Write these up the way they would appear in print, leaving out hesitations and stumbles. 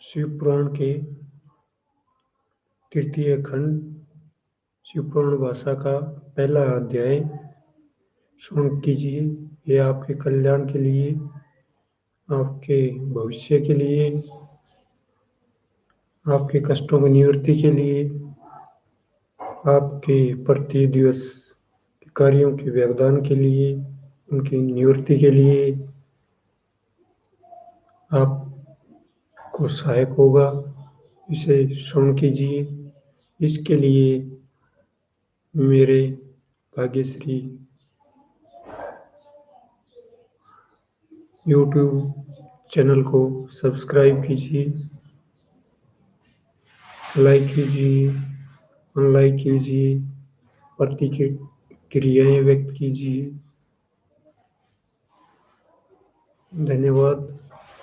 शिव पुराण के तृतीय खंड शिवपुराण भाषा का पहला अध्याय श्रवण कीजिए। यह आपके कल्याण के लिए, आपके भविष्य के लिए, आपके कष्टों की निवृत्ति के लिए, आपके प्रति दिवस के कार्यों के व्यवधान के लिए, उनकी निवृत्ति के लिए आपको सहायक होगा। इसे श्रवण कीजिए। इसके लिए मेरे भाग्यश्री YouTube चैनल को सब्सक्राइब कीजिए, लाइक कीजिए, अनलाइक कीजिए, प्रतिक्रियाएं व्यक्त कीजिए। धन्यवाद।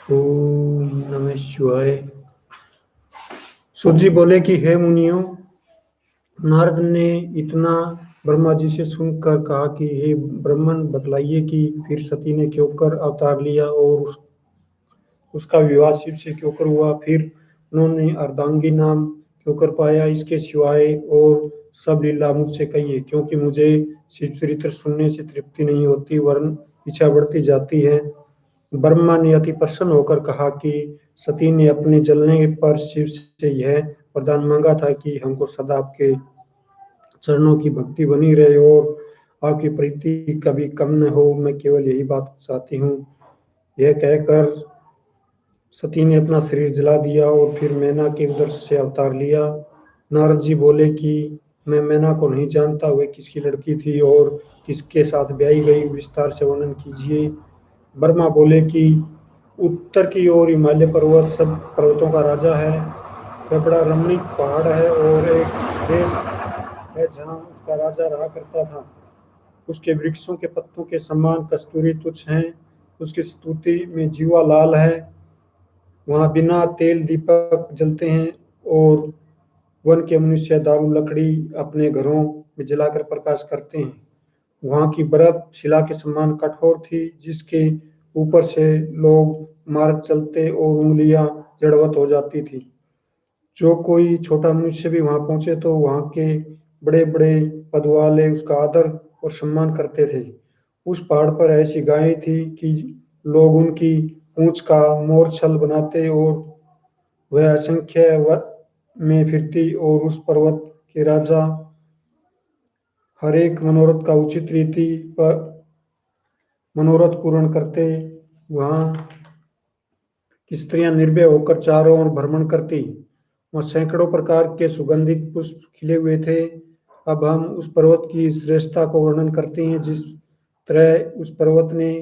ओम नमः शिवाय। सूत जी बोले कि हे मुनियों, नारद ने इतना ब्रह्मा जी से सुनकर कहा कि हे ब्राह्मण, बतलाइए कि फिर सती ने क्यों कर अवतार लिया और उसका विवाह शिव से क्यों कर हुआ, फिर उन्होंने अर्धांगी नाम क्यों कर पाया। इसके सिवाय और सब लीला मुझसे कहिए, क्योंकि मुझे शिव चरित्र सुनने से तृप्ति नहीं होती, वरन इच्छा बढ़ती जाती है। ब्रह्मा ने अति प्रसन्न होकर कहा कि सती ने अपने जलने पर शिव से यह वरदान मांगा था कि हमको सदा आपके चरणों की भक्ति बनी रहे और आपकी प्रीति कभी कम न हो, मैं केवल यही बात चाहती हूँ। यह कहकर सती ने अपना शरीर जला दिया और फिर मैना के उदर से अवतार लिया। नारद जी बोले कि मैं मैना को नहीं जानता, वह किसकी लड़की थी और किसके साथ ब्याही गई, विस्तार से वर्णन कीजिए। ब्रह्मा बोले कि उत्तर की ओर हिमालय पर्वत सब पर्वतों का राजा है। वह बड़ा रमणीक पहाड़ है और एक देश है जहाँ उसका राजा रहा करता था। उसके वृक्षों के पत्तों के समान कस्तूरी तुच्छ हैं, उसकी स्तुति में जीवा लाल है। वहाँ बिना तेल दीपक जलते हैं और वन के मनुष्य दारू लकड़ी अपने घरों में जलाकर प्रकाश करते हैं। वहाँ की बर्फ शिला के समान कठोर थी, जिसके ऊपर से लोग मार्ग चलते और उंगलियां जड़वत हो जाती थी। जो कोई छोटा मनुष्य भी वहां पहुंचे तो वहां के बड़े बड़े पद वाले उसका आदर और सम्मान करते थे। उस पहाड़ पर ऐसी गायें थी कि लोग उनकी पूंछ का मोरछल बनाते और वह असंख्य में फिरती और उस पर्वत के राजा हर एक मनोरथ का उचित रीति पर मनोरथ पूर्ण करते। वहाँ की स्त्रियां निर्भय होकर चारों ओर भ्रमण करती। वहाँ सैकड़ों प्रकार के सुगंधित पुष्प खिले हुए थे। अब हम उस पर्वत की श्रेष्ठता को वर्णन करते हैं। जिस तरह उस पर्वत ने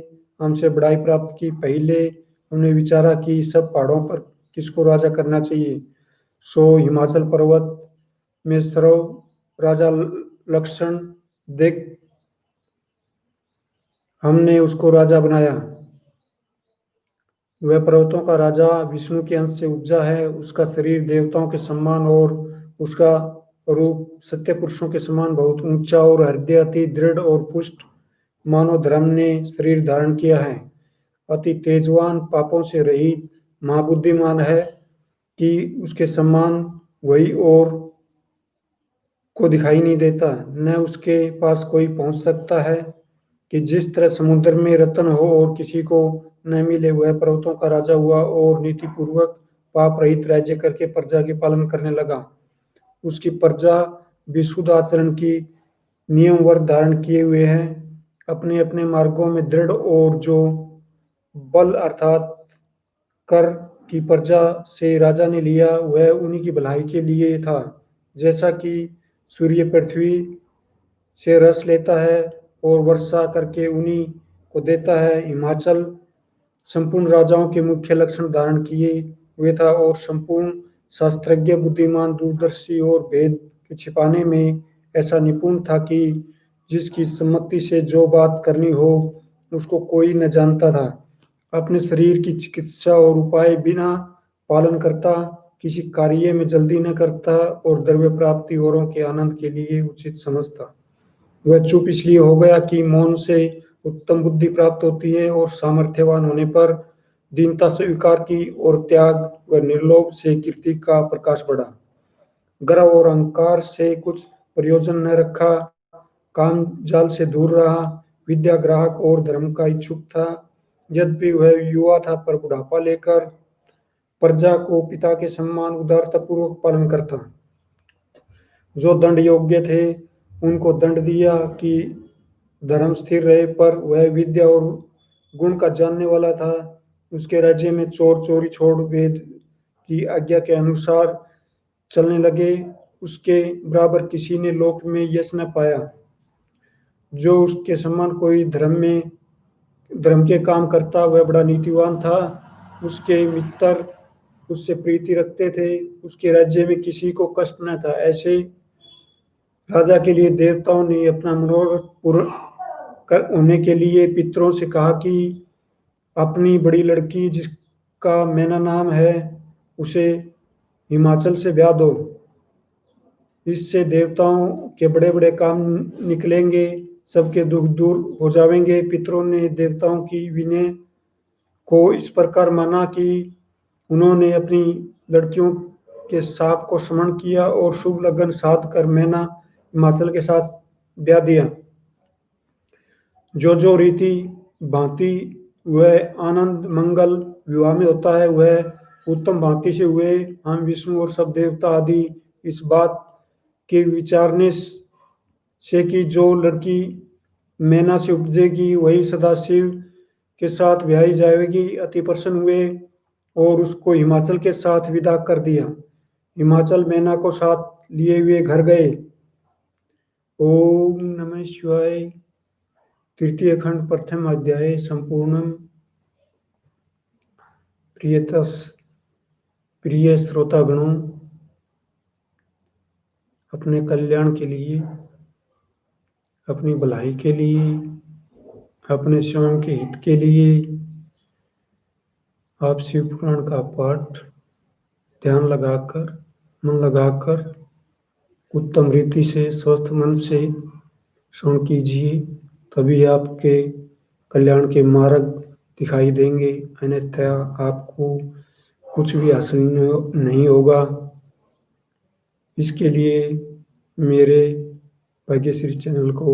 हमसे बड़ाई प्राप्त की, पहले हमने विचारा कि सब पहाड़ों पर किसको राजा करना चाहिए। सो हिमाचल पर्वत में सर्व राजा लक्षण देख हमने उसको राजा बनाया। वह पर्वतों का राजा विष्णु के अंश से उपजा है। उसका शरीर देवताओं के समान और उसका रूप सत्य पुरुषों के समान बहुत ऊंचा और हृदय अति दृढ़ और पुष्ट मानव धर्म ने शरीर धारण किया है। अति तेजवान, पापों से रहित, महाबुद्धिमान है कि उसके समान वही और को दिखाई नहीं देता, न उसके पास कोई पहुंच सकता है। कि जिस तरह समुद्र में रत्न हो और किसी को न मिले, वह पर्वतों का राजा हुआ और नीतिपूर्वक पाप रहित राज्य करके प्रजा के पालन करने लगा। उसकी प्रजा विशुद्ध आचरण की नियम वर्ग धारण किए हुए है, अपने अपने मार्गों में दृढ़, और जो बल अर्थात कर की प्रजा से राजा ने लिया वह उन्हीं की भलाई के लिए था। जैसा कि सूर्य पृथ्वी से रस लेता है और वर्षा करके उन्हीं को देता है, हिमाचल संपूर्ण राजाओं के मुख्य लक्षण धारण किए हुए था और संपूर्ण शास्त्रज्ञ, बुद्धिमान, दूरदर्शी और भेद के छिपाने में ऐसा निपुण था कि जिसकी सम्मति से जो बात करनी हो उसको कोई न जानता था। अपने शरीर की चिकित्सा और उपाय बिना पालन करता, किसी कार्य में जल्दी न करता और द्रव्य प्राप्ति औरों के आनंद के लिए उचित समझता। वह चुप इसलिए हो गया कि मौन से उत्तम बुद्धि प्राप्त होती है और सामर्थ्यवान होने पर दीनता स्वीकार की और त्याग व निर्लोभ से कीर्ति का प्रकाश बढ़ा। गर्व और अहंकार से कुछ प्रयोजन न रखा, काम जाल से दूर रहा, विद्या ग्राहक और धर्म का इच्छुक था। यद्यपि वह युवा था पर बुढ़ापा लेकर प्रजा को पिता के सम्मान उदारतापूर्वक पालन करता। जो दंड योग्य थे उनको दंड दिया कि धर्म स्थिर रहे, पर वह विद्या और गुण का जानने वाला था। उसके राज्य में चोर चोरी छोड़ वेद की आज्ञा के अनुसार चलने लगे। उसके बराबर किसी ने लोक में यश न पाया। जो उसके समान कोई धर्म के काम करता वह बड़ा नीतिवान था। उसके मित्र उससे प्रीति रखते थे। उसके राज्य में किसी को कष्ट न था। ऐसे राजा के लिए देवताओं ने अपना मनोरथ पूर्ण होने के लिए पितरों से कहा कि अपनी बड़ी लड़की जिसका मैना नाम है उसे हिमाचल से ब्याह दो। इससे देवताओं के बड़े बड़े काम निकलेंगे, सबके दुख दूर हो जाएंगे। पितरों ने देवताओं की विनय को इस प्रकार माना कि उन्होंने अपनी लड़कियों के शाप को स्मरण किया और शुभ लगन साध कर मैना हिमाचल के साथ ब्याह दिया। जो रीति भांति वह आनंद मंगल विवाह में होता है वह उत्तम भांति से हुए। हम विष्णु और सब देवता आदि इस बात के विचारने से कि जो लड़की मैना से उपजेगी वही सदाशिव के साथ ब्याही जाएगी अति प्रसन्न हुए और उसको हिमाचल के साथ विदा कर दिया। हिमाचल मैना को साथ लिए हुए घर गए। ओम नमः शिवाय। तृतीय खंड प्रथम अध्याय संपूर्णम। प्रिय श्रोतागणों, अपने कल्याण के लिए, अपनी भलाई के लिए, अपने स्वयं के हित के लिए आप शिव पुराण का पाठ ध्यान लगाकर, मन लगाकर, उत्तम रीति से, स्वस्थ मन से श्रवण कीजिए। तभी आपके कल्याण के मार्ग दिखाई देंगे, अन्यथा आपको कुछ भी हासिल नहीं होगा। इसके लिए मेरे भाग्यश्री चैनल को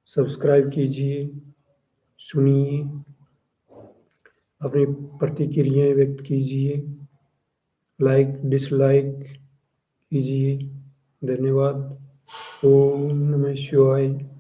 सब्सक्राइब कीजिए, सुनिए, अपनी प्रतिक्रियाएं व्यक्त कीजिए, लाइक डिसलाइक कीजिए। धन्यवाद। ओम नमः शिवाय।